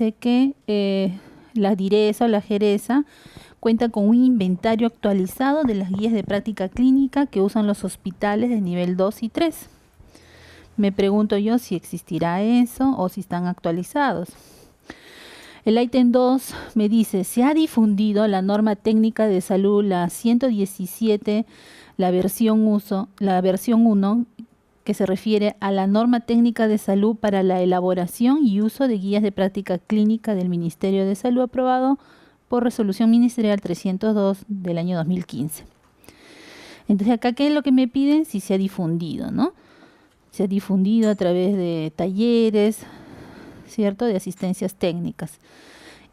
de que la DIRESA o la JERESA cuenta con un inventario actualizado de las guías de práctica clínica que usan los hospitales de nivel 2 y 3. Me pregunto yo si existirá eso o si están actualizados. El ítem 2 me dice, se ha difundido la norma técnica de salud, la 117, la versión 1, que se refiere a la norma técnica de salud para la elaboración y uso de guías de práctica clínica del Ministerio de Salud, aprobado por resolución ministerial 302 del año 2015. Entonces acá, ¿qué es lo que me piden? Si se ha difundido, ¿no? Se ha difundido a través de talleres, ¿cierto?, de asistencias técnicas.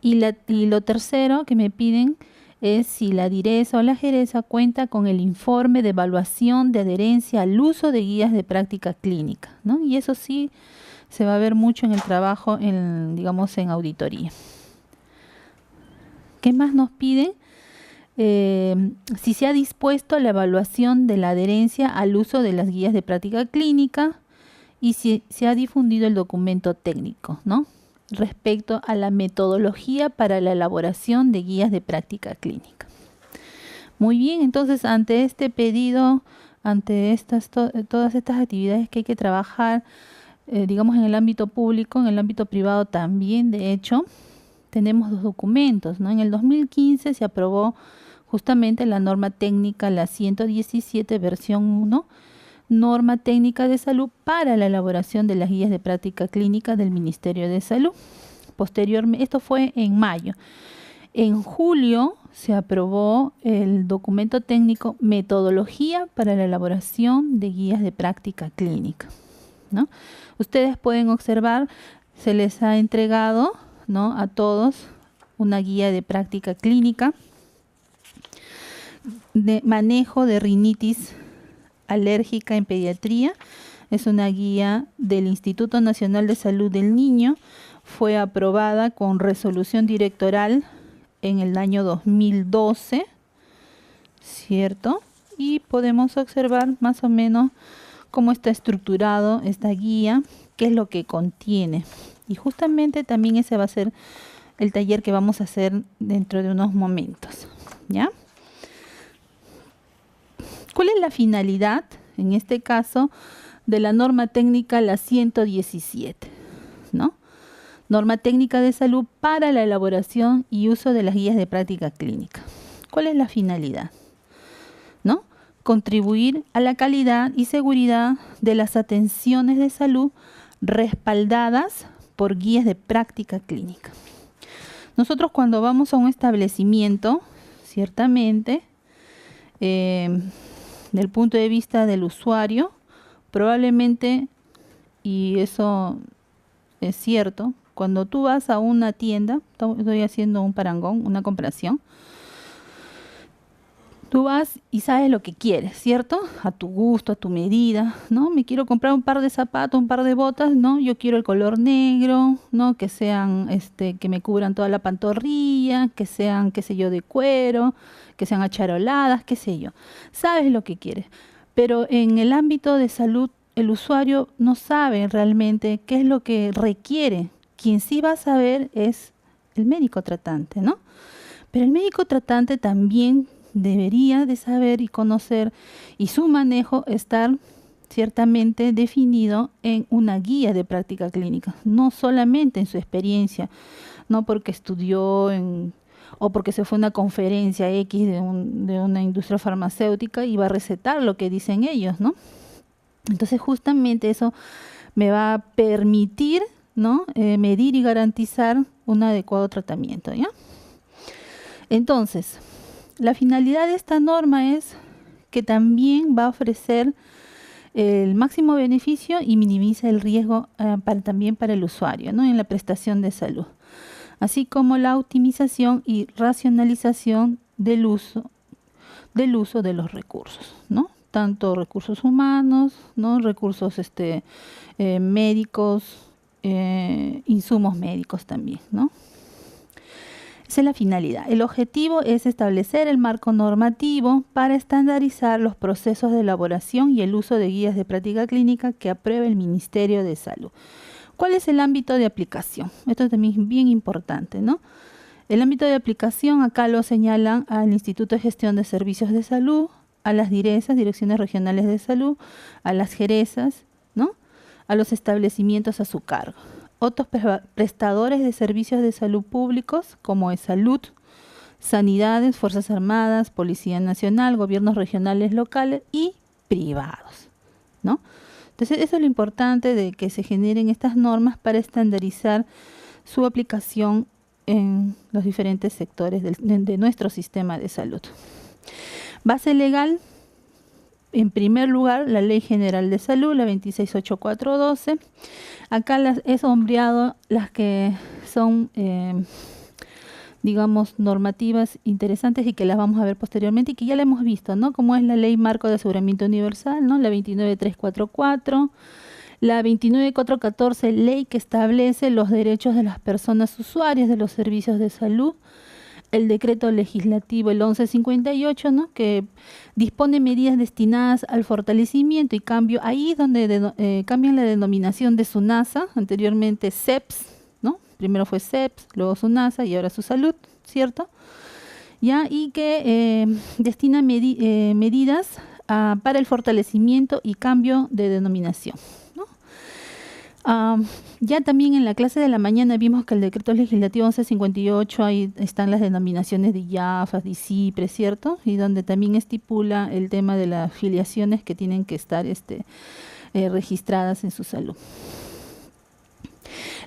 Y lo tercero que me piden es si la DIRESA o la JERESA cuenta con el informe de evaluación de adherencia al uso de guías de práctica clínica, ¿no? Y eso sí se va a ver mucho en el trabajo, digamos, en auditoría. ¿Qué más nos piden? Si se ha dispuesto la evaluación de la adherencia al uso de las guías de práctica clínica y si se ha difundido el documento técnico, ¿no?, respecto a la metodología para la elaboración de guías de práctica clínica. Muy bien, entonces ante este pedido, ante todas estas actividades que hay que trabajar, digamos, en el ámbito público, en el ámbito privado también, de hecho, tenemos dos documentos, ¿no? En el 2015 se aprobó justamente la norma técnica, la 117 versión 1, norma técnica de salud para la elaboración de las guías de práctica clínica del Ministerio de Salud. Posteriormente, esto fue en mayo. En julio se aprobó el documento técnico Metodología para la elaboración de guías de práctica clínica, ¿no? Ustedes pueden observar, se les ha entregado, ¿no?, a todos una guía de práctica clínica de manejo de rinitis alérgica en pediatría. Es una guía del Instituto Nacional de Salud del Niño. Fue aprobada con resolución directoral en el año 2012, ¿cierto? Y podemos observar más o menos cómo está estructurado esta guía, qué es lo que contiene. Y justamente también ese va a ser el taller que vamos a hacer dentro de unos momentos, ¿ya? ¿Cuál es la finalidad, en este caso, de la norma técnica la 117, ¿no? Norma técnica de salud para la elaboración y uso de las guías de práctica clínica. ¿Cuál es la finalidad? ¿No? Contribuir a la calidad y seguridad de las atenciones de salud respaldadas por guías de práctica clínica. Nosotros cuando vamos a un establecimiento, ciertamente, del punto de vista del usuario, probablemente, y eso es cierto, cuando tú vas a una tienda, estoy haciendo un parangón, una comparación, tú vas y sabes lo que quieres, ¿cierto? A tu gusto, a tu medida, ¿no? Me quiero comprar un par de zapatos, un par de botas, ¿no? Yo quiero el color negro, ¿no? Que sean, que me cubran toda la pantorrilla, que sean, qué sé yo, de cuero, que sean acharoladas, qué sé yo. Sabes lo que quieres. Pero en el ámbito de salud, el usuario no sabe realmente qué es lo que requiere. Quien sí va a saber es el médico tratante, ¿no? Pero el médico tratante también debería de saber y conocer, y su manejo estar ciertamente definido en una guía de práctica clínica, no solamente en su experiencia, no porque estudió o porque se fue a una conferencia X de una industria farmacéutica y va a recetar lo que dicen ellos, ¿no? Entonces justamente eso me va a permitir, ¿no?, medir y garantizar un adecuado tratamiento, ¿ya? Entonces, la finalidad de esta norma es que también va a ofrecer el máximo beneficio y minimiza el riesgo también para el usuario, ¿no?, en la prestación de salud, así como la optimización y racionalización del uso de los recursos, ¿no? Tanto recursos humanos, ¿no?, recursos médicos, insumos médicos también, ¿no? Esa es la finalidad. El objetivo es establecer el marco normativo para estandarizar los procesos de elaboración y el uso de guías de práctica clínica que apruebe el Ministerio de Salud. ¿Cuál es el ámbito de aplicación? Esto también es bien importante, ¿no? El ámbito de aplicación acá lo señalan al Instituto de Gestión de Servicios de Salud, a las DIRESAS, Direcciones Regionales de Salud, a las JERESAS, ¿no? A los establecimientos a su cargo. Otros prestadores de servicios de salud públicos, como es Salud, Sanidades, Fuerzas Armadas, Policía Nacional, gobiernos regionales, locales y privados, ¿no? Entonces, eso es lo importante de que se generen estas normas para estandarizar su aplicación en los diferentes sectores de nuestro sistema de salud. Base legal, en primer lugar, la Ley General de Salud, la 268412. Acá he sombreado las que son, digamos, normativas interesantes y que las vamos a ver posteriormente y que ya la hemos visto, ¿no? Como es la Ley Marco de Aseguramiento Universal, ¿no? La 29344, la 29414, ley que establece los derechos de las personas usuarias de los servicios de salud. El decreto legislativo, el 1158, ¿no? Que dispone medidas destinadas al fortalecimiento y cambio. Ahí es donde cambian la denominación de SUNASA, anteriormente CEPS, ¿no? Primero fue CEPS, luego SUNASA y ahora SUSalud, ¿cierto? ¿Ya? Y que destina medidas para el fortalecimiento y cambio de denominación, ¿no? Ya también en la clase de la mañana vimos que el decreto legislativo 1158, ahí están las denominaciones de IAFAS, de ICIPRES, ¿cierto? Y donde también estipula el tema de las filiaciones que tienen que estar registradas en su salud.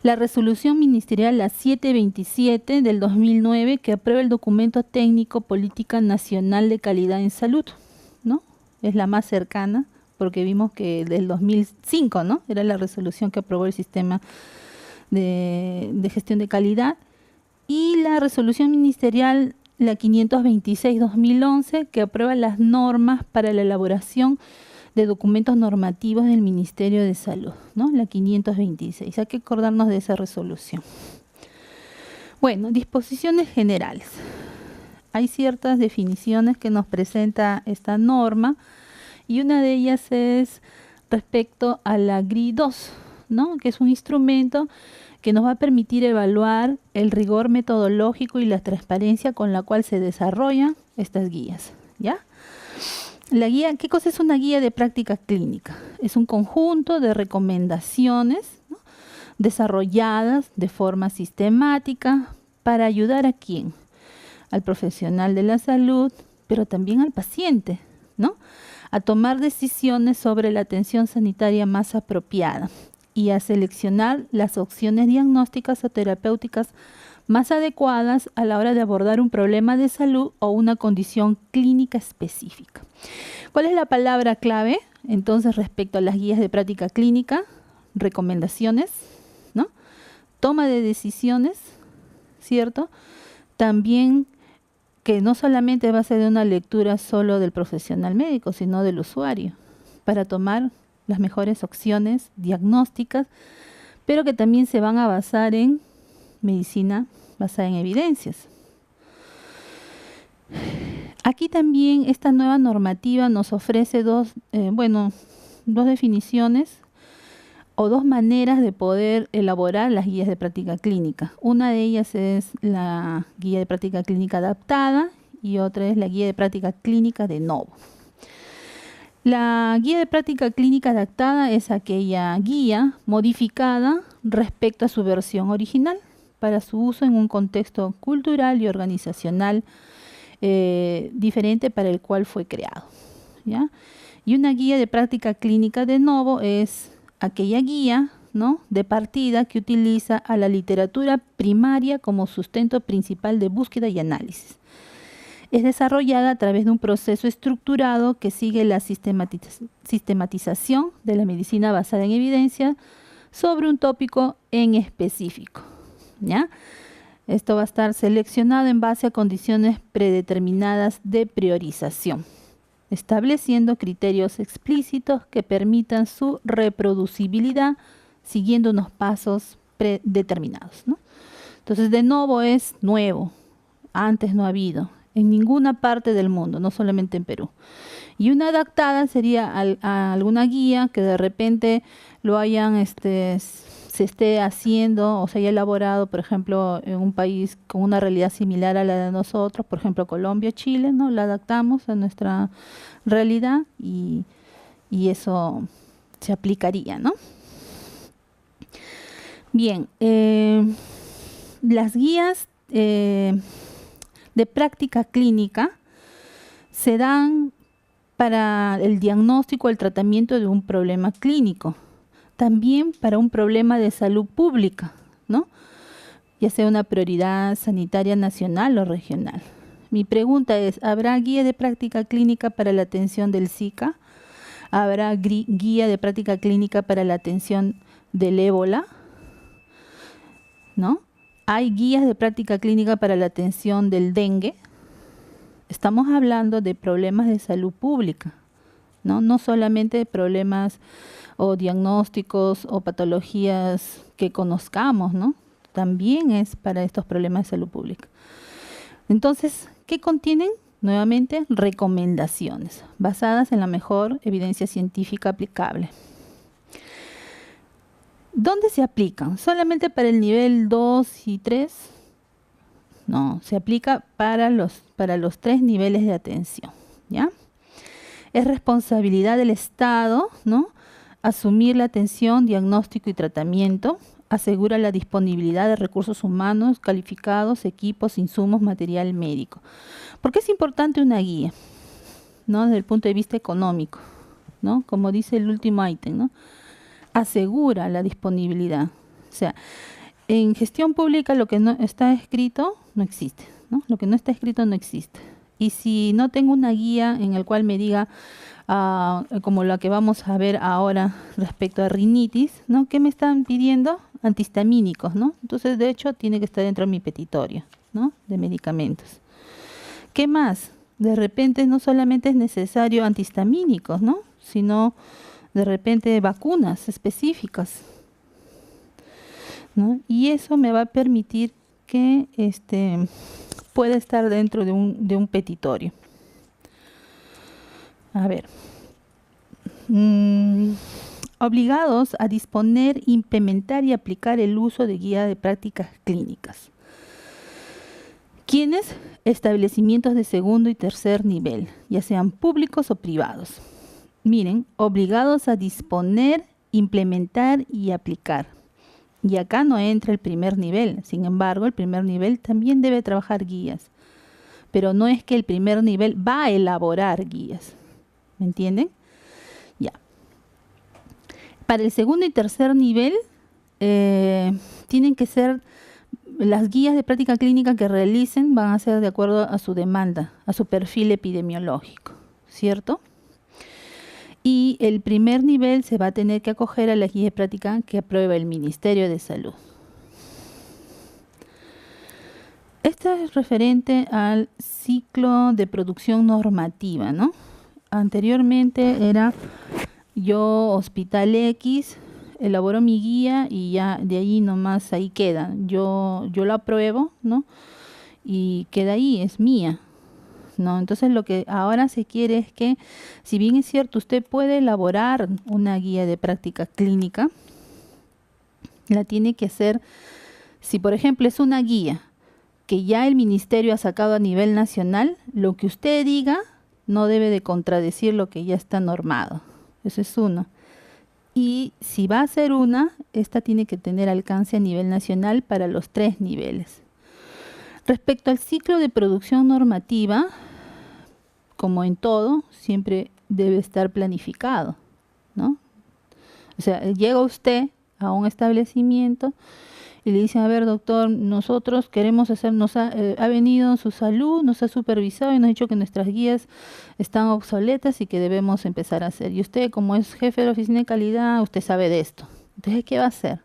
La resolución ministerial la 727 del 2009 que aprueba el documento técnico Política Nacional de Calidad en Salud, ¿no? Es la más cercana, porque vimos que del 2005, ¿no? Era la resolución que aprobó el sistema de gestión de calidad. Y la resolución ministerial, la 526-2011, que aprueba las normas para la elaboración de documentos normativos del Ministerio de Salud, ¿no? La 526. Hay que acordarnos de esa resolución. Bueno, disposiciones generales. Hay ciertas definiciones que nos presenta esta norma, y una de ellas es respecto a la GRI 2, ¿no? Que es un instrumento que nos va a permitir evaluar el rigor metodológico y la transparencia con la cual se desarrollan estas guías, ¿ya? La guía, ¿qué cosa es una guía de práctica clínica? Es un conjunto de recomendaciones, ¿no? Desarrolladas de forma sistemática para ayudar a quién, al profesional de la salud, pero también al paciente, ¿no? A tomar decisiones sobre la atención sanitaria más apropiada y a seleccionar las opciones diagnósticas o terapéuticas más adecuadas a la hora de abordar un problema de salud o una condición clínica específica. ¿Cuál es la palabra clave? Entonces, respecto a las guías de práctica clínica, recomendaciones, ¿no? Toma de decisiones, ¿cierto? También que no solamente va a ser de una lectura solo del profesional médico, sino del usuario, para tomar las mejores opciones diagnósticas, pero que también se van a basar en medicina basada en evidencias. Aquí también esta nueva normativa nos ofrece dos definiciones o dos maneras de poder elaborar las guías de práctica clínica. Una de ellas es la guía de práctica clínica adaptada y otra es la guía de práctica clínica de novo. La guía de práctica clínica adaptada es aquella guía modificada respecto a su versión original para su uso en un contexto cultural y organizacional diferente para el cual fue creado, ¿ya? Y una guía de práctica clínica de novo es aquella guía, ¿no?, de partida que utiliza a la literatura primaria como sustento principal de búsqueda y análisis. Es desarrollada a través de un proceso estructurado que sigue la sistematización de la medicina basada en evidencia sobre un tópico en específico, ¿ya? Esto va a estar seleccionado en base a condiciones predeterminadas de priorización, estableciendo criterios explícitos que permitan su reproducibilidad siguiendo unos pasos predeterminados, ¿no? Entonces, de novo es nuevo, antes no ha habido en ninguna parte del mundo, no solamente en Perú. Y una adaptada sería a alguna guía que de repente lo hayan se esté haciendo o se haya elaborado, por ejemplo, en un país con una realidad similar a la de nosotros, por ejemplo, Colombia o Chile, ¿no? La adaptamos a nuestra realidad y eso se aplicaría, ¿no? Bien, las guías de práctica clínica se dan para el diagnóstico o el tratamiento de un problema clínico, también para un problema de salud pública, ¿no? Ya sea una prioridad sanitaria nacional o regional. Mi pregunta es, ¿habrá guía de práctica clínica para la atención del Zika? ¿Habrá guía de práctica clínica para la atención del ébola? ¿No? ¿Hay guías de práctica clínica para la atención del dengue? Estamos hablando de problemas de salud pública, ¿no? No solamente de problemas o diagnósticos o patologías que conozcamos, ¿no? También es para estos problemas de salud pública. Entonces, ¿qué contienen? Nuevamente, recomendaciones basadas en la mejor evidencia científica aplicable. ¿Dónde se aplican? ¿Solamente para el nivel 2 y 3? No, se aplica para los 3 niveles de atención, ¿ya? Es responsabilidad del Estado, ¿no?, asumir la atención, diagnóstico y tratamiento, asegura la disponibilidad de recursos humanos calificados, equipos, insumos, material médico. ¿Por qué es importante una guía? ¿No? Desde el punto de vista económico, ¿no? Como dice el último ítem, ¿no? Asegura la disponibilidad. O sea, en gestión pública lo que no está escrito no existe, ¿no? Lo que no está escrito no existe. Y si no tengo una guía en el cual me diga, como la que vamos a ver ahora respecto a rinitis, ¿no? ¿Qué me están pidiendo? Antihistamínicos, ¿no? Entonces, de hecho, tiene que estar dentro de mi petitorio, ¿no?, de medicamentos. ¿Qué más? De repente no solamente es necesario antihistamínicos, ¿no?, sino de repente vacunas específicas, ¿no? Y eso me va a permitir que pueda estar dentro de un petitorio. A ver. Obligados a disponer, implementar y aplicar el uso de guía de prácticas clínicas. ¿Quiénes? Establecimientos de segundo y tercer nivel, ya sean públicos o privados. Miren, obligados a disponer, implementar y aplicar. Y acá no entra el primer nivel. Sin embargo, el primer nivel también debe trabajar guías. Pero no es que el primer nivel va a elaborar guías. ¿Me entienden? Ya. Para el segundo y tercer nivel, tienen que ser, las guías de práctica clínica que realicen van a ser de acuerdo a su demanda, a su perfil epidemiológico, ¿cierto? Y el primer nivel se va a tener que acoger a la guía de práctica que aprueba el Ministerio de Salud. Esta es referente al ciclo de producción normativa, ¿no? Anteriormente era yo, Hospital X, elaboro mi guía y ya de ahí nomás ahí queda. Yo la apruebo, ¿no? Y queda ahí, es mía, ¿no? Entonces lo que ahora se quiere es que, si bien es cierto, usted puede elaborar una guía de práctica clínica, la tiene que hacer, si por ejemplo es una guía que ya el ministerio ha sacado a nivel nacional, lo que usted diga no debe de contradecir lo que ya está normado. Eso es uno. Y si va a ser esta tiene que tener alcance a nivel nacional para los 3 niveles. Respecto al ciclo de producción normativa, como en todo, siempre debe estar planificado, ¿no? O sea, llega usted a un establecimiento y le dicen, a ver, doctor, nosotros queremos hacer, ha venido su salud, nos ha supervisado y nos ha dicho que nuestras guías están obsoletas y que debemos empezar a hacer. Y usted, como es jefe de la oficina de calidad, usted sabe de esto. Entonces, ¿qué va a hacer?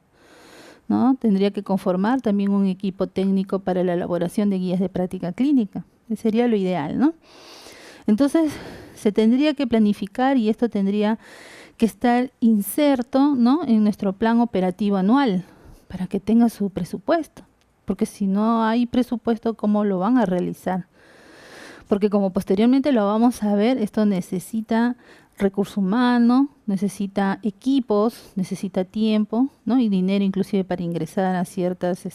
¿No? Tendría que conformar también un equipo técnico para la elaboración de guías de práctica clínica. Ese sería lo ideal, ¿no? Entonces, se tendría que planificar y esto tendría que estar inserto, ¿no?, en nuestro plan operativo anual para que tenga su presupuesto. Porque si no hay presupuesto, ¿cómo lo van a realizar? porque como posteriormente lo vamos a ver, esto necesita recurso humano, necesita equipos, necesita tiempo, ¿no? Y dinero inclusive para ingresar a ciertas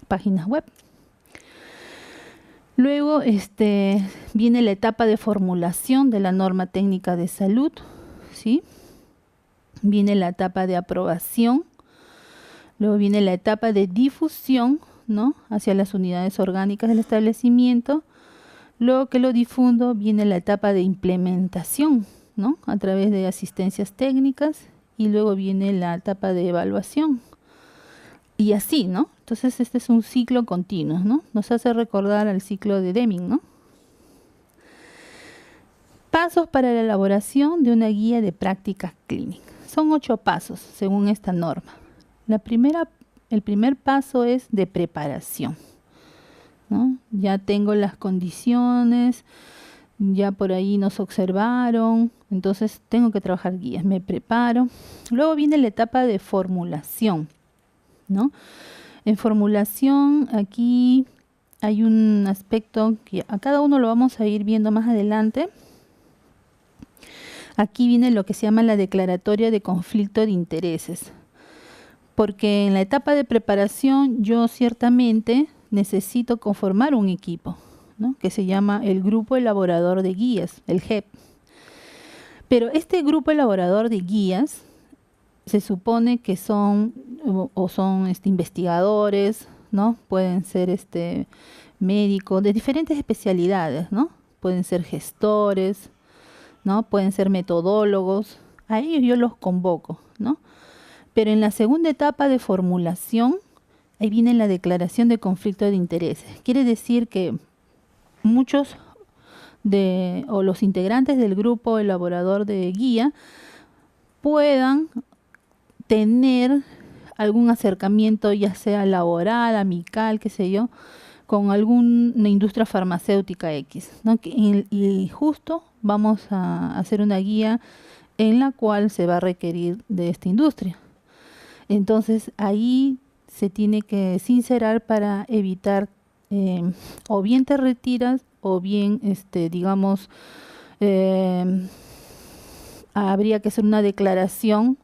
páginas web. Luego viene la etapa de formulación de la norma técnica de salud, ¿sí? Viene la etapa de aprobación, luego viene la etapa de difusión, ¿no? Hacia las unidades orgánicas del establecimiento. Luego que lo difundo, viene la etapa de implementación, ¿no? A través de asistencias técnicas, y luego viene la etapa de evaluación. Y así, ¿no? Entonces este es un ciclo continuo, ¿no? Nos hace recordar al ciclo de Deming, ¿no? Pasos para la elaboración de una guía de práctica clínica. Son 8 pasos según esta norma. El primer paso es de preparación, ¿no? Ya tengo las condiciones, ya por ahí nos observaron, entonces tengo que trabajar guías, me preparo. Luego viene la etapa de formulación, ¿no? En formulación aquí hay un aspecto que a cada uno lo vamos a ir viendo más adelante. Aquí viene lo que se llama la declaratoria de conflicto de intereses, porque en la etapa de preparación yo ciertamente necesito conformar un equipo, ¿no? Que se llama el Grupo Elaborador de Guías, el GEP. Pero este Grupo Elaborador de Guías se supone que son investigadores, ¿no? Pueden ser médicos de diferentes especialidades, ¿no? Pueden ser gestores, ¿no? Pueden ser metodólogos. A ellos yo los convoco, ¿no? Pero en la segunda etapa de formulación, ahí viene la declaración de conflicto de intereses. Quiere decir que muchos o los integrantes del grupo elaborador de guía puedan tener algún acercamiento, ya sea laboral, amical, qué sé yo, con alguna industria farmacéutica X, ¿no? Y justo vamos a hacer una guía en la cual se va a requerir de esta industria. Entonces ahí se tiene que sincerar para evitar o bien te retiras o bien habría que hacer una declaración,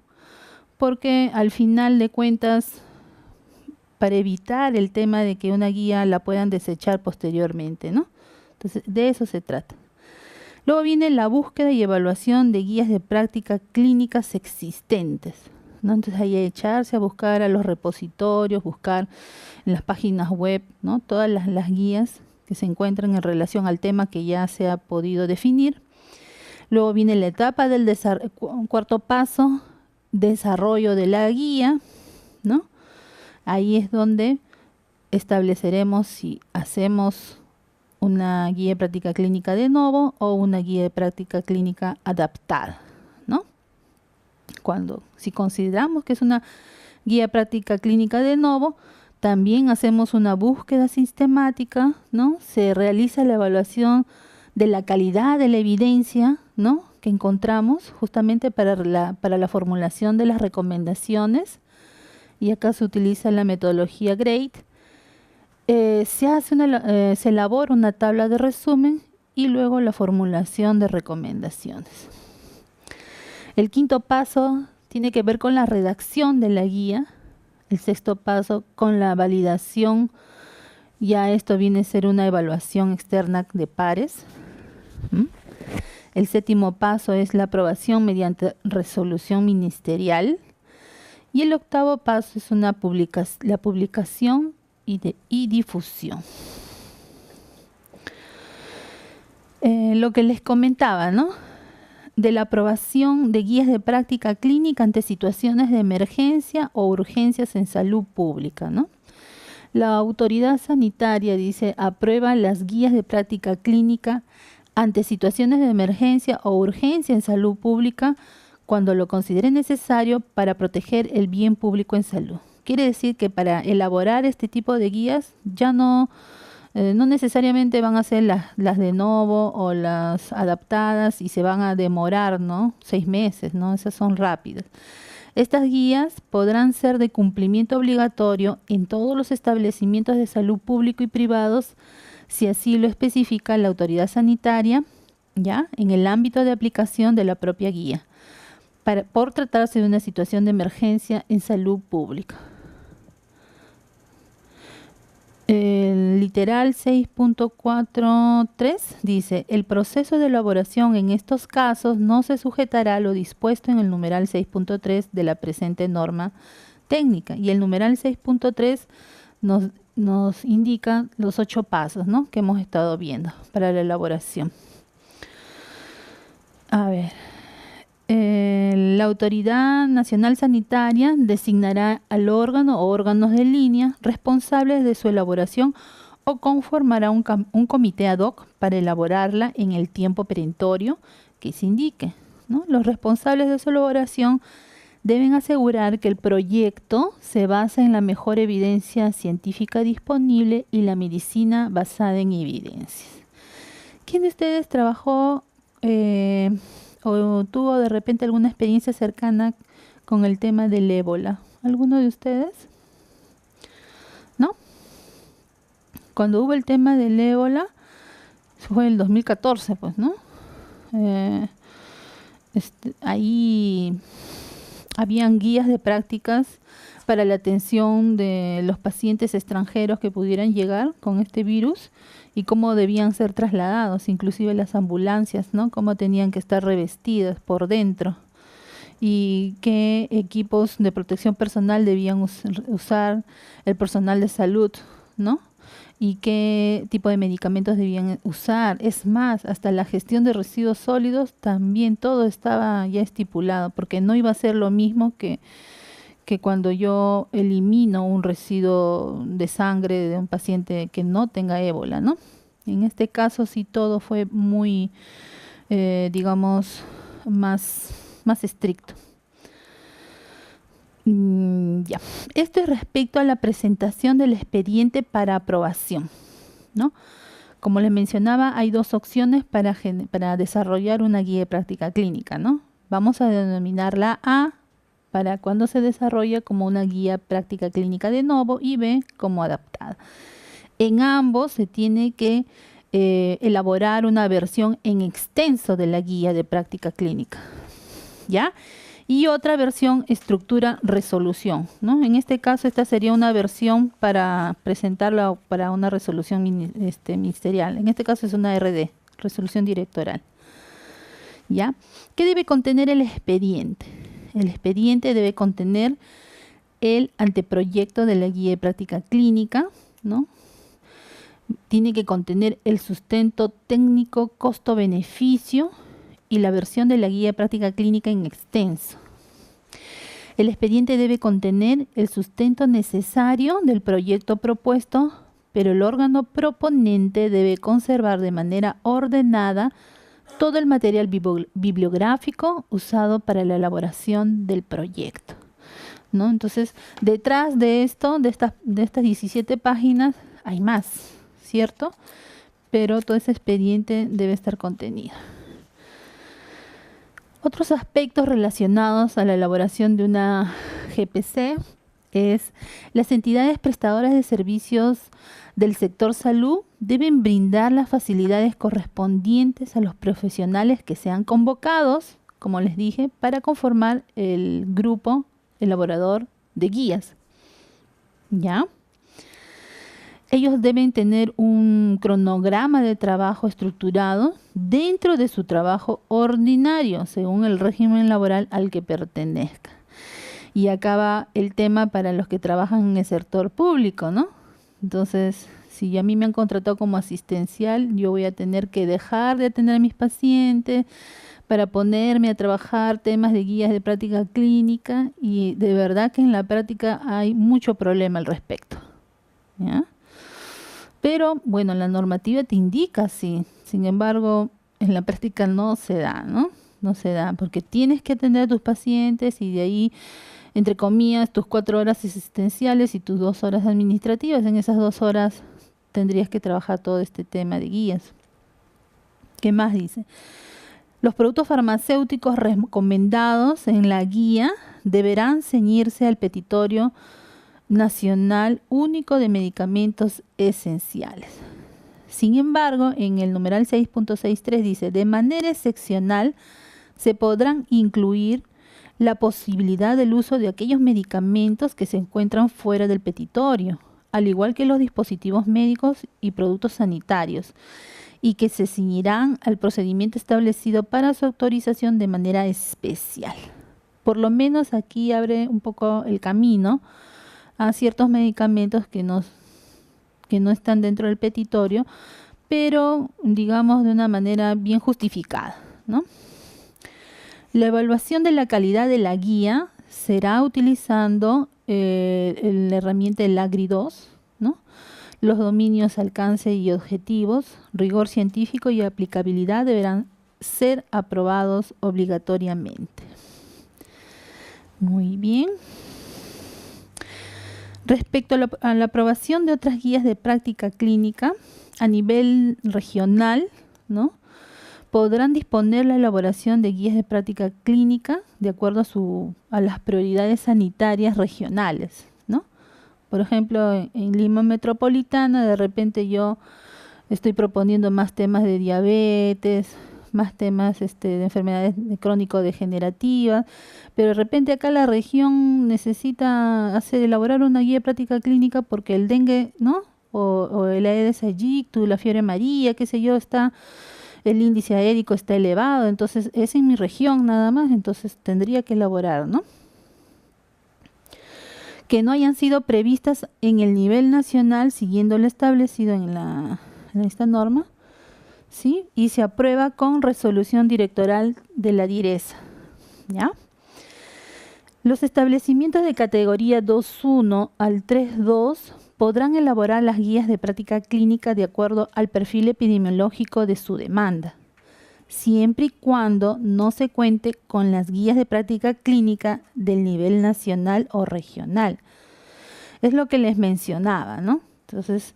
porque al final de cuentas, para evitar el tema de que una guía la puedan desechar posteriormente, ¿no? Entonces de eso se trata. Luego viene la búsqueda y evaluación de guías de práctica clínicas existentes, ¿no? Entonces ahí echarse a buscar a los repositorios, buscar en las páginas web, ¿no? Todas las guías que se encuentran en relación al tema que ya se ha podido definir. Luego viene la etapa del cuarto paso, desarrollo de la guía, ¿no? Ahí es donde estableceremos si hacemos una guía de práctica clínica de novo o una guía de práctica clínica adaptada, ¿no? Si consideramos que es una guía de práctica clínica de novo, también hacemos una búsqueda sistemática, ¿no? Se realiza la evaluación de la calidad de la evidencia, ¿no? Que encontramos justamente para la formulación de las recomendaciones, y acá se utiliza la metodología GRADE. Se elabora una tabla de resumen y luego la formulación de recomendaciones. El quinto paso tiene que ver con la redacción de la guía. El sexto paso con la validación. Ya esto viene a ser una evaluación externa de pares. El séptimo paso es la aprobación mediante resolución ministerial. Y el octavo paso es la publicación y difusión. Lo que les comentaba, ¿no? De la aprobación de guías de práctica clínica ante situaciones de emergencia o urgencias en salud pública, ¿no? La autoridad sanitaria aprueba las guías de práctica clínica ante situaciones de emergencia o urgencia en salud pública cuando lo considere necesario para proteger el bien público en salud. Quiere decir que para elaborar este tipo de guías ya no necesariamente van a ser las de novo o las adaptadas y se van a demorar, ¿no? 6 meses, ¿no? Esas son rápidas. Estas guías podrán ser de cumplimiento obligatorio en todos los establecimientos de salud público y privados si así lo especifica la autoridad sanitaria, ya en el ámbito de aplicación de la propia guía, por tratarse de una situación de emergencia en salud pública. El literal 6.43 dice: el proceso de elaboración en estos casos no se sujetará a lo dispuesto en el numeral 6.3 de la presente norma técnica. Y el numeral 6.3 nos indica los 8 pasos, ¿no?, que hemos estado viendo para la elaboración. A ver. La Autoridad Nacional Sanitaria designará al órgano o órganos de línea responsables de su elaboración o conformará un comité ad hoc para elaborarla en el tiempo perentorio que se indique, ¿no? Los responsables de su elaboración deben asegurar que el proyecto se basa en la mejor evidencia científica disponible y la medicina basada en evidencias. ¿Quién de ustedes trabajó o tuvo de repente alguna experiencia cercana con el tema del ébola? ¿Alguno de ustedes? ¿No? Cuando hubo el tema del ébola, fue el 2014, pues, ¿no? Ahí habían guías de prácticas para la atención de los pacientes extranjeros que pudieran llegar con este virus y cómo debían ser trasladados, inclusive las ambulancias, ¿no?, cómo tenían que estar revestidas por dentro y qué equipos de protección personal debían usar el personal de salud, ¿no?, y qué tipo de medicamentos debían usar. Es más, hasta la gestión de residuos sólidos también todo estaba ya estipulado, porque no iba a ser lo mismo que cuando yo elimino un residuo de sangre de un paciente que no tenga ébola, ¿no? En este caso sí todo fue muy, digamos, más estricto. Ya. Esto es respecto a la presentación del expediente para aprobación, ¿no? Como les mencionaba, hay 2 opciones para desarrollar una guía de práctica clínica, ¿no? Vamos a denominarla A para cuando se desarrolla como una guía práctica clínica de novo y B como adaptada. En ambos se tiene que elaborar una versión en extenso de la guía de práctica clínica, ¿ya? Y otra versión, estructura resolución, ¿no? En este caso, esta sería una versión para presentarla para una resolución ministerial. En este caso es una RD, resolución directoral, ¿ya? ¿Qué debe contener el expediente? El expediente debe contener el anteproyecto de la guía de práctica clínica, ¿no? Tiene que contener el sustento técnico, costo-beneficio y la versión de la guía de práctica clínica en extenso. El expediente debe contener el sustento necesario del proyecto propuesto, pero el órgano proponente debe conservar de manera ordenada todo el material bibliográfico usado para la elaboración del proyecto, ¿no? Entonces, detrás de esto, de estas 17 páginas, hay más, ¿cierto? Pero todo ese expediente debe estar contenido. Otros aspectos relacionados a la elaboración de una GPC es: las entidades prestadoras de servicios del sector salud deben brindar las facilidades correspondientes a los profesionales que sean convocados, como les dije, para conformar el grupo elaborador de guías, ¿ya? Ellos deben tener un cronograma de trabajo estructurado dentro de su trabajo ordinario, según el régimen laboral al que pertenezca. Y acá va el tema para los que trabajan en el sector público, ¿no? Entonces, si a mí me han contratado como asistencial, yo voy a tener que dejar de atender a mis pacientes para ponerme a trabajar temas de guías de práctica clínica, y de verdad que en la práctica hay mucho problema al respecto, ¿ya? Pero, bueno, la normativa te indica sí. Sin embargo, en la práctica no se da, ¿no? No se da, porque tienes que atender a tus pacientes y de ahí, entre comillas, tus 4 horas asistenciales y tus 2 horas administrativas. En esas 2 horas tendrías que trabajar todo este tema de guías. ¿Qué más dice? Los productos farmacéuticos recomendados en la guía deberán ceñirse al petitorio nacional único de medicamentos esenciales. Sin embargo, en el numeral 6.63 dice, de manera excepcional se podrán incluir la posibilidad del uso de aquellos medicamentos que se encuentran fuera del petitorio, al igual que los dispositivos médicos y productos sanitarios, y que se ceñirán al procedimiento establecido para su autorización de manera especial. Por lo menos aquí abre un poco el camino a ciertos medicamentos que no están dentro del petitorio, pero digamos de una manera bien justificada, ¿no? La evaluación de la calidad de la guía será utilizando la herramienta del AGRI2, ¿no? Los dominios, alcance y objetivos, rigor científico y aplicabilidad deberán ser aprobados obligatoriamente. Muy bien. Respecto a la aprobación de otras guías de práctica clínica a nivel regional, ¿no? Podrán disponer la elaboración de guías de práctica clínica de acuerdo a las prioridades sanitarias regionales, ¿no? Por ejemplo, en Lima Metropolitana, de repente yo estoy proponiendo más temas de diabetes, más temas de enfermedades crónico-degenerativas, pero de repente acá la región necesita elaborar una guía de práctica clínica porque el dengue, ¿no? O el Aedes aegypti, la fiebre amarilla, qué sé yo, el índice aérico está elevado, entonces es en mi región nada más, entonces tendría que elaborar, ¿no? Que no hayan sido previstas en el nivel nacional siguiendo lo establecido en esta norma, ¿sí? Y se aprueba con resolución directoral de la DIRESA, ¿ya? Los establecimientos de categoría 2.1 al 3.2 podrán elaborar las guías de práctica clínica de acuerdo al perfil epidemiológico de su demanda, siempre y cuando no se cuente con las guías de práctica clínica del nivel nacional o regional. Es lo que les mencionaba, ¿no? Entonces,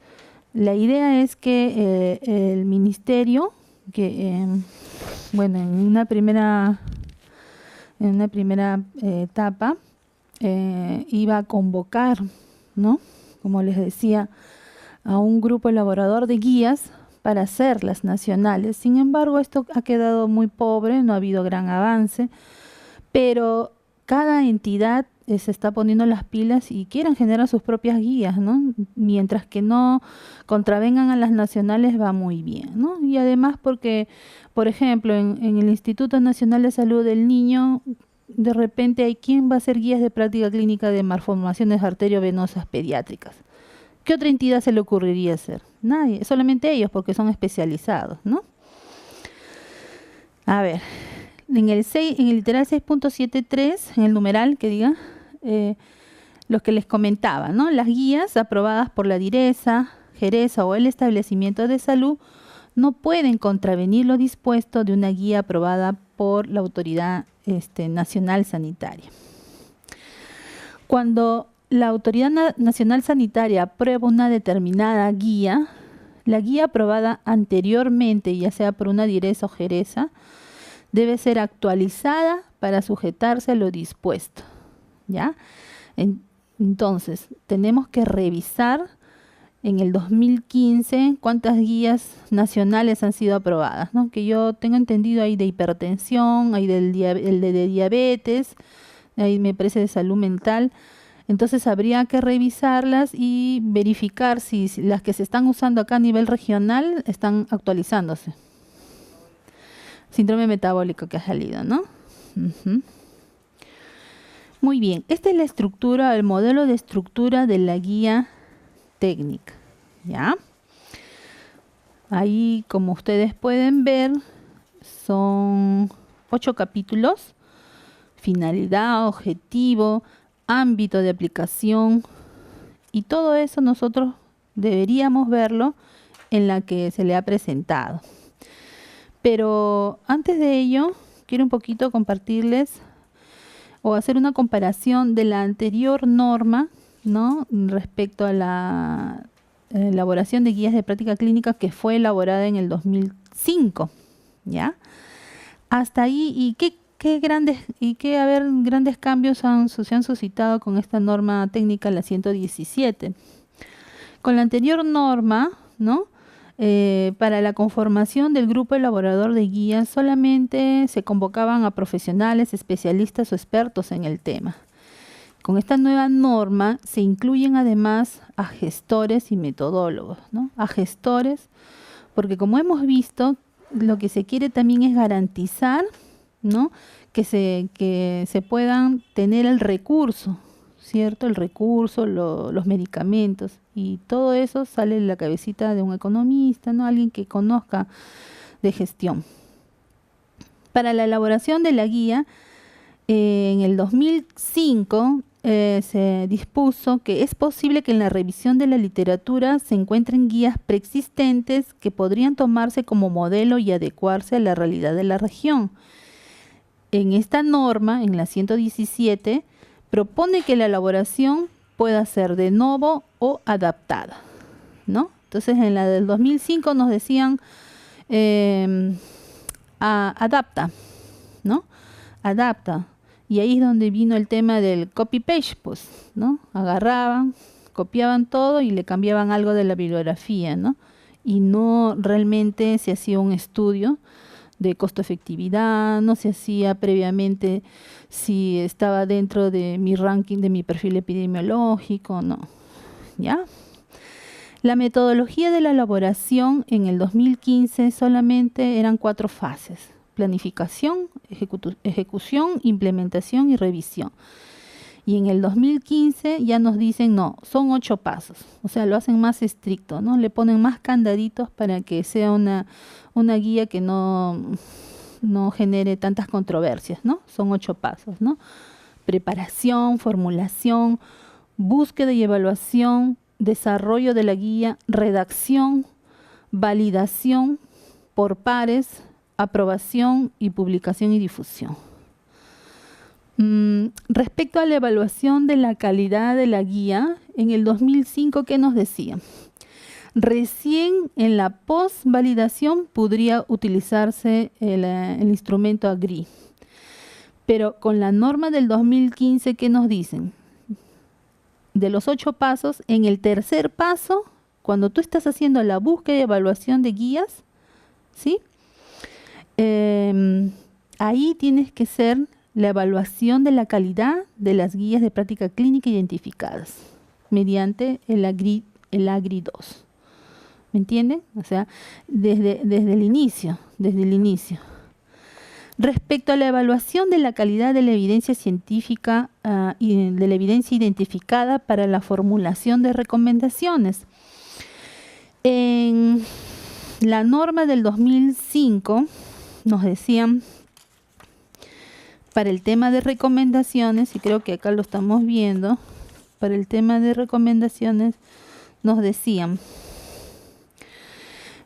la idea es que el ministerio, en una primera etapa, iba a convocar, ¿no? Como les decía, a un grupo elaborador de guías para hacer las nacionales. Sin embargo, esto ha quedado muy pobre, no ha habido gran avance, pero cada entidad se está poniendo las pilas y quieren generar sus propias guías, ¿no? Mientras que no contravengan a las nacionales va muy bien, ¿no? Y además porque, por ejemplo, en el Instituto Nacional de Salud del Niño, de repente hay quien va a hacer guías de práctica clínica de malformaciones arteriovenosas pediátricas. ¿Qué otra entidad se le ocurriría hacer? Nadie, solamente ellos porque son especializados, ¿no? A ver, en el literal 6.73, en el numeral que diga, los que les comentaba, ¿no? Las guías aprobadas por la DIRESA, Geresa o el establecimiento de salud no pueden contravenir lo dispuesto de una guía aprobada por la Autoridad Nacional Sanitaria. Cuando la Autoridad Nacional Sanitaria aprueba una determinada guía, la guía aprobada anteriormente, ya sea por una DIRESA o Geresa, debe ser actualizada para sujetarse a lo dispuesto, ¿ya? Entonces, tenemos que revisar en el 2015 cuántas guías nacionales han sido aprobadas, ¿no? Que yo tengo entendido hay de hipertensión, hay el de diabetes, ahí me parece de salud mental. Entonces habría que revisarlas y verificar si las que se están usando acá a nivel regional están actualizándose. Síndrome metabólico que ha salido, ¿no? Muy bien, esta es la estructura, el modelo de estructura de la guía técnica, ¿ya? Ahí, como ustedes pueden ver, son 8 capítulos: finalidad, objetivo, ámbito de aplicación, y todo eso nosotros deberíamos verlo en la que se le ha presentado. Pero antes de ello, quiero un poquito compartirles o hacer una comparación de la anterior norma, ¿no? Respecto a la elaboración de guías de práctica clínica que fue elaborada en el 2005, ¿ya? Hasta ahí, ¿y qué grandes cambios se han suscitado con esta norma técnica, la 117? Con la anterior norma, ¿no? Para la conformación del grupo elaborador de guías solamente se convocaban a profesionales, especialistas o expertos en el tema. Con esta nueva norma se incluyen además a gestores y metodólogos, ¿no? A gestores, porque como hemos visto, lo que se quiere también es garantizar, ¿no?, que se puedan tener el recurso, ¿cierto? El recurso, los medicamentos, y todo eso sale de la cabecita de un economista, ¿no? Alguien que conozca de gestión. Para la elaboración de la guía, en el 2005 se dispuso que es posible que en la revisión de la literatura se encuentren guías preexistentes que podrían tomarse como modelo y adecuarse a la realidad de la región. En esta norma, en la 117, propone que la elaboración pueda ser de novo o adaptada, ¿no? Entonces, en la del 2005 nos decían adapta, ¿no? Adapta. Y ahí es donde vino el tema del copy-paste, pues, ¿no? Agarraban, copiaban todo y le cambiaban algo de la bibliografía, ¿no? Y no realmente se hacía un estudio de costo-efectividad, no se hacía previamente si estaba dentro de mi ranking, de mi perfil epidemiológico, no, ¿ya? La metodología de la elaboración en el 2015 solamente eran 4 fases: planificación, ejecución, implementación y revisión. Y en el 2015 ya nos dicen, no, son 8 pasos. O sea, lo hacen más estricto, ¿no? Le ponen más candaditos para que sea una guía que no genere tantas controversias, ¿no? Son 8 pasos, ¿no? Preparación, formulación, búsqueda y evaluación, desarrollo de la guía, redacción, validación por pares, aprobación y publicación y difusión. Respecto a la evaluación de la calidad de la guía, en el 2005, ¿qué nos decía? Recién en la post-validación podría utilizarse el instrumento AGRI. Pero con la norma del 2015, ¿qué nos dicen? De los 8 pasos, en el tercer paso, cuando tú estás haciendo la búsqueda y evaluación de guías, ¿sí? Ahí tienes que ser la evaluación de la calidad de las guías de práctica clínica identificadas mediante el AGRI 2. ¿Me entienden? O sea, desde el inicio. Respecto a la evaluación de la calidad de la evidencia científica y de la evidencia identificada para la formulación de recomendaciones. En la norma del 2005 nos decían, para el tema de recomendaciones, y creo que acá lo estamos viendo, para el tema de recomendaciones nos decían: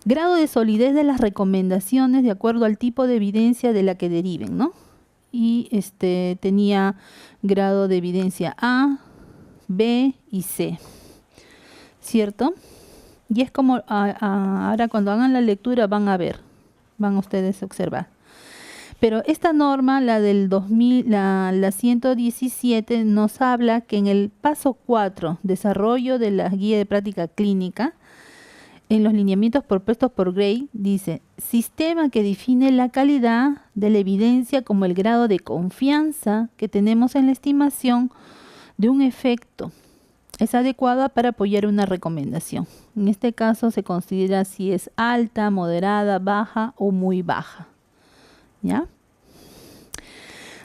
grado de solidez de las recomendaciones de acuerdo al tipo de evidencia de la que deriven, ¿no? Y tenía grado de evidencia A, B y C, ¿cierto? Y es como ahora cuando hagan la lectura van a ustedes a observar. Pero esta norma, la del 2000, la 117, nos habla que en el paso 4, desarrollo de la guía de práctica clínica, en los lineamientos propuestos por Gray, dice: sistema que define la calidad de la evidencia como el grado de confianza que tenemos en la estimación de un efecto. Es adecuada para apoyar una recomendación. En este caso se considera si es alta, moderada, baja o muy baja. ¿Ya?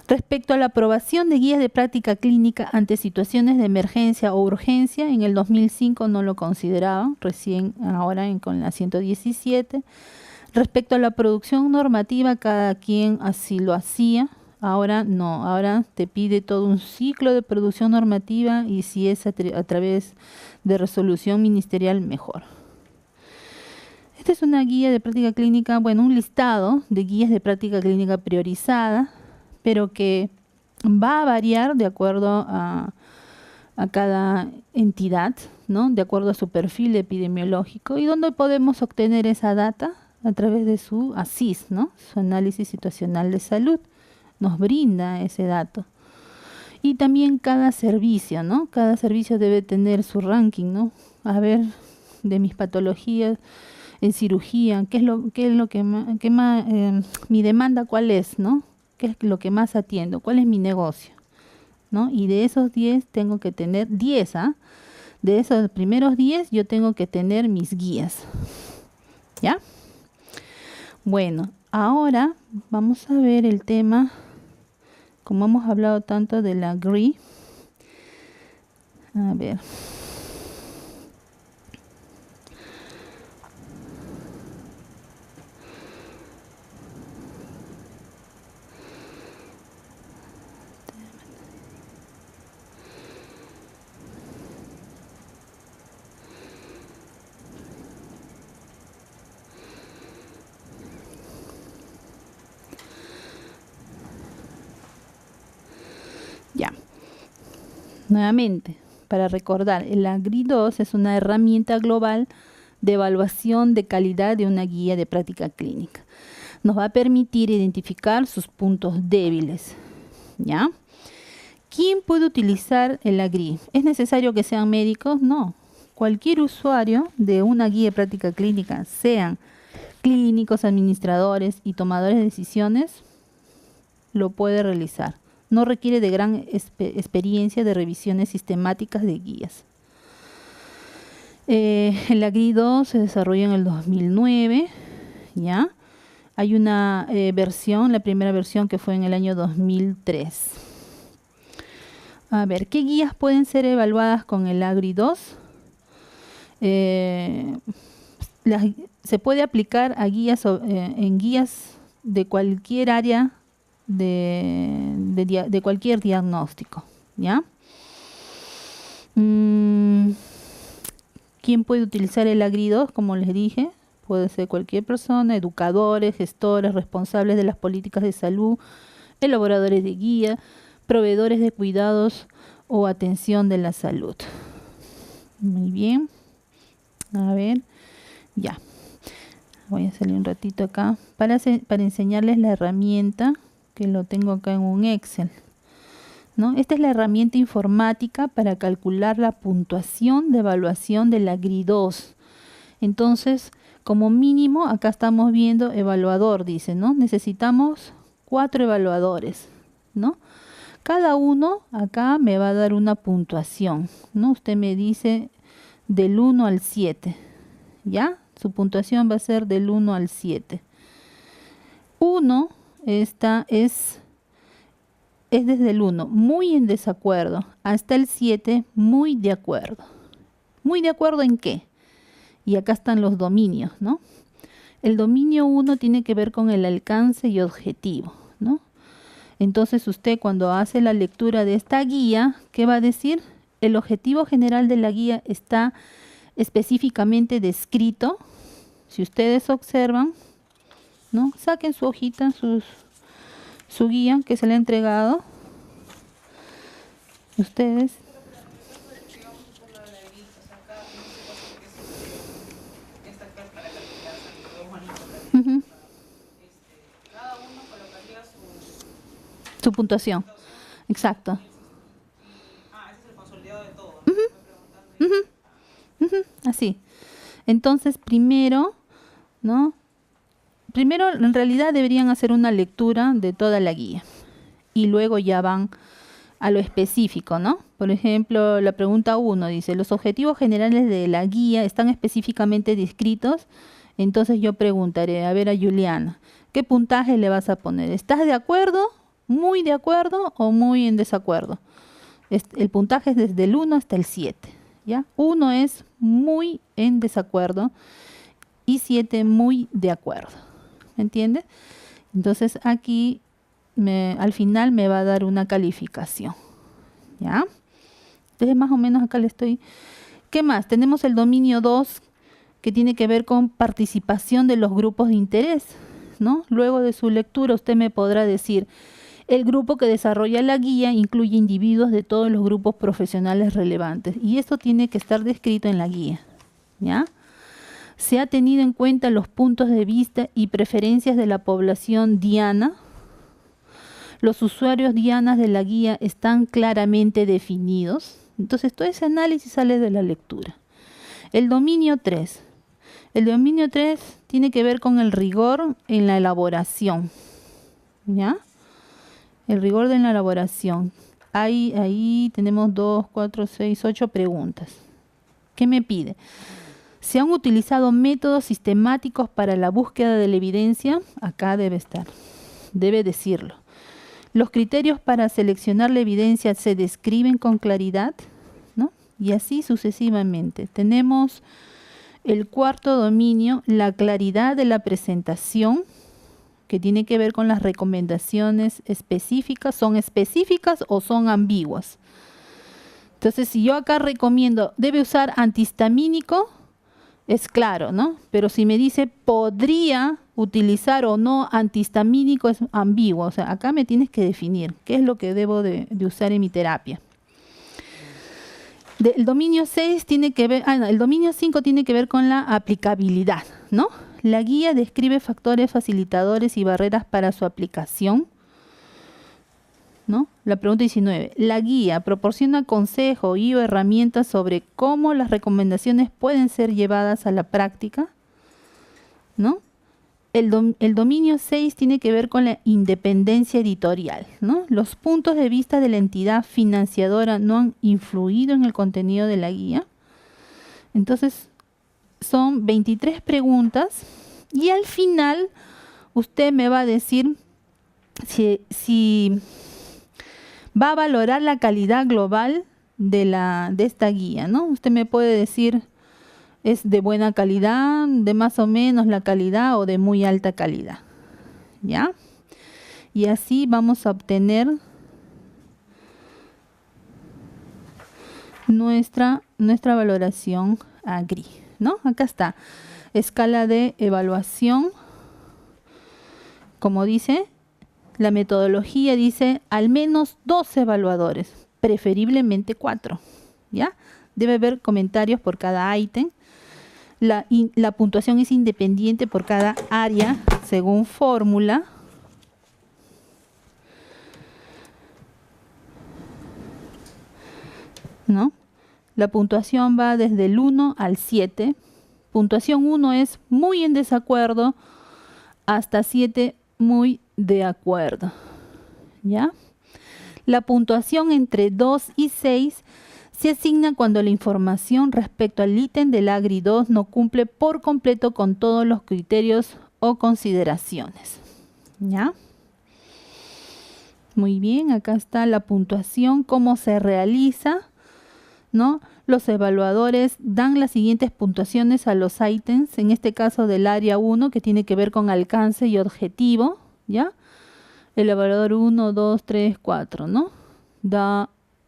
Respecto a la aprobación de guías de práctica clínica ante situaciones de emergencia o urgencia, en el 2005 no lo consideraban, recién ahora con la 117. Respecto a la producción normativa, cada quien así lo hacía. Ahora no, ahora te pide todo un ciclo de producción normativa y si es a través de resolución ministerial, mejor. Esta es una guía de práctica clínica, bueno, un listado de guías de práctica clínica priorizada, pero que va a variar de acuerdo a cada entidad, ¿no? De acuerdo a su perfil epidemiológico. ¿Y dónde podemos obtener esa data? A través de su ASIS, ¿no? Su análisis situacional de salud. Nos brinda ese dato. Y también cada servicio, ¿no? Cada servicio debe tener su ranking, ¿no? A ver, de mis patologías, en cirugía, qué es lo que más, mi demanda cuál es, ¿no? ¿Qué es lo que más atiendo? ¿Cuál es mi negocio? ¿No? Y de esos 10 tengo que tener 10, ¿ah? De esos primeros 10 yo tengo que tener mis guías. ¿Ya? Bueno, ahora vamos a ver el tema, como hemos hablado tanto de la GRI. A ver. Ya. Nuevamente, para recordar, el AGRI-2 es una herramienta global de evaluación de calidad de una guía de práctica clínica. Nos va a permitir identificar sus puntos débiles. ¿Ya? ¿Quién puede utilizar el AGRI? ¿Es necesario que sean médicos? No. Cualquier usuario de una guía de práctica clínica, sean clínicos, administradores y tomadores de decisiones, lo puede realizar. No requiere de gran experiencia de revisiones sistemáticas de guías. El AGRI-2 se desarrolló en el 2009, ¿ya? Hay una versión, la primera versión que fue en el año 2003. A ver, ¿qué guías pueden ser evaluadas con el AGRI-2? Se puede aplicar a guías en guías de cualquier área de cualquier diagnóstico, ¿ya? ¿Quién puede utilizar el AGRI-2? Como les dije, puede ser cualquier persona, educadores, gestores, responsables de las políticas de salud, elaboradores de guía, proveedores de cuidados o atención de la salud. Muy bien. A ver, ya. Voy a salir un ratito acá para enseñarles la herramienta, que lo tengo acá en un Excel, ¿no? Esta es la herramienta informática para calcular la puntuación de evaluación del AGRI-2. Entonces, como mínimo, acá estamos viendo evaluador, dice, ¿no? Necesitamos 4 evaluadores, ¿no? Cada uno acá me va a dar una puntuación, ¿no? Usted me dice del 1 al 7, ¿ya? Su puntuación va a ser del 1 al 7. 1, esta es desde el 1, muy en desacuerdo, hasta el 7, muy de acuerdo. ¿Muy de acuerdo en qué? Y acá están los dominios, ¿no? El dominio 1 tiene que ver con el alcance y objetivo, ¿no? Entonces usted cuando hace la lectura de esta guía, ¿qué va a decir? El objetivo general de la guía está específicamente descrito. Si ustedes observan, ¿no? Saquen su hojita, su guía que se le ha entregado. Ustedes. Uh-huh. Cada uno colocaría su puntuación. Exacto. Ese es el consolidado de todo, ¿no? Así. Entonces, primero, ¿no? Primero, en realidad deberían hacer una lectura de toda la guía y luego ya van a lo específico, ¿no? Por ejemplo, la pregunta 1 dice, los objetivos generales de la guía están específicamente descritos. Entonces yo preguntaré, a ver a Juliana, ¿qué puntaje le vas a poner? ¿Estás de acuerdo, muy de acuerdo o muy en desacuerdo? El puntaje es desde el 1 hasta el 7, ¿ya? 1 es muy en desacuerdo y 7 muy de acuerdo. ¿Me entiendes? Entonces aquí al final me va a dar una calificación. ¿Ya? Entonces más o menos acá le estoy... ¿Qué más? Tenemos el dominio 2 que tiene que ver con participación de los grupos de interés, ¿no? Luego de su lectura usted me podrá decir, el grupo que desarrolla la guía incluye individuos de todos los grupos profesionales relevantes y esto tiene que estar descrito en la guía. ¿Ya? Se ha tenido en cuenta los puntos de vista y preferencias de la población diana. Los usuarios dianas de la guía están claramente definidos. Entonces todo ese análisis sale de la lectura. El dominio 3. El dominio 3 tiene que ver con el rigor en la elaboración, ¿ya? El rigor de la elaboración. Ahí tenemos 2, 4, 6, 8 preguntas. ¿Qué me pide? ¿Se han utilizado métodos sistemáticos para la búsqueda de la evidencia? Acá debe estar. Debe decirlo. ¿Los criterios para seleccionar la evidencia se describen con claridad? ¿No? Y así sucesivamente. Tenemos el cuarto dominio, la claridad de la presentación, que tiene que ver con las recomendaciones específicas. ¿Son específicas o son ambiguas? Entonces, si yo acá recomiendo, debe usar antihistamínico, es claro, ¿no? Pero si me dice podría utilizar o no antihistamínico, es ambiguo. O sea, acá me tienes que definir qué es lo que debo de usar en mi terapia. El dominio 6 tiene que ver, el dominio 5 tiene que ver con la aplicabilidad, ¿no? La guía describe factores facilitadores y barreras para su aplicación, ¿no? La pregunta 19. La guía proporciona consejo y o herramientas sobre cómo las recomendaciones pueden ser llevadas a la práctica, ¿no? El dominio 6 tiene que ver con la independencia editorial, ¿no? Los puntos de vista de la entidad financiadora no han influido en el contenido de la guía. Entonces, son 23 preguntas y al final usted me va a decir si va a valorar la calidad global de esta guía, ¿no? Usted me puede decir, ¿es de buena calidad, de más o menos la calidad o de muy alta calidad? ¿Ya? Y así vamos a obtener nuestra valoración AGRI, ¿no? Acá está. Escala de evaluación. Como dice, la metodología dice al menos 2 evaluadores, preferiblemente 4, ¿ya? Debe haber comentarios por cada ítem. La puntuación es independiente por cada área según fórmula. ¿No? La puntuación va desde el 1 al 7. Puntuación 1 es muy en desacuerdo, hasta 7 muy de acuerdo. ¿Ya? La puntuación entre 2 y 6 se asigna cuando la información respecto al ítem del AGRI 2 no cumple por completo con todos los criterios o consideraciones. ¿Ya? Muy bien, acá está la puntuación, cómo se realiza, ¿no? Los evaluadores dan las siguientes puntuaciones a los ítems, en este caso del área 1, que tiene que ver con alcance y objetivo, ¿ya? El evaluador 1, 2, 3, 4, ¿no?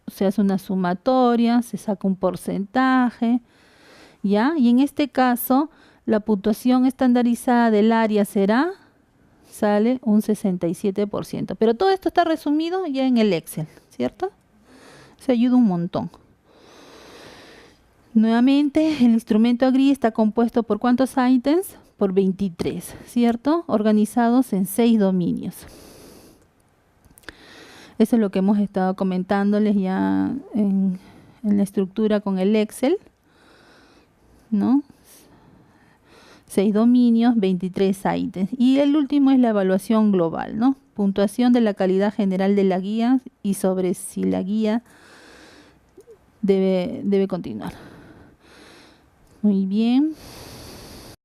Se hace una sumatoria, se saca un porcentaje, ¿ya? Y en este caso, la puntuación estandarizada del área sale un 67%. Pero todo esto está resumido ya en el Excel, ¿cierto? Se ayuda un montón. Nuevamente, el instrumento AGRI está compuesto por ¿cuántos ítems? Por 23, ¿cierto? Organizados en 6 dominios. Eso es lo que hemos estado comentándoles ya en la estructura con el Excel, ¿no? 6 dominios, 23 ítems. Y el último es la evaluación global, ¿no? Puntuación de la calidad general de la guía y sobre si la guía debe continuar. Muy bien.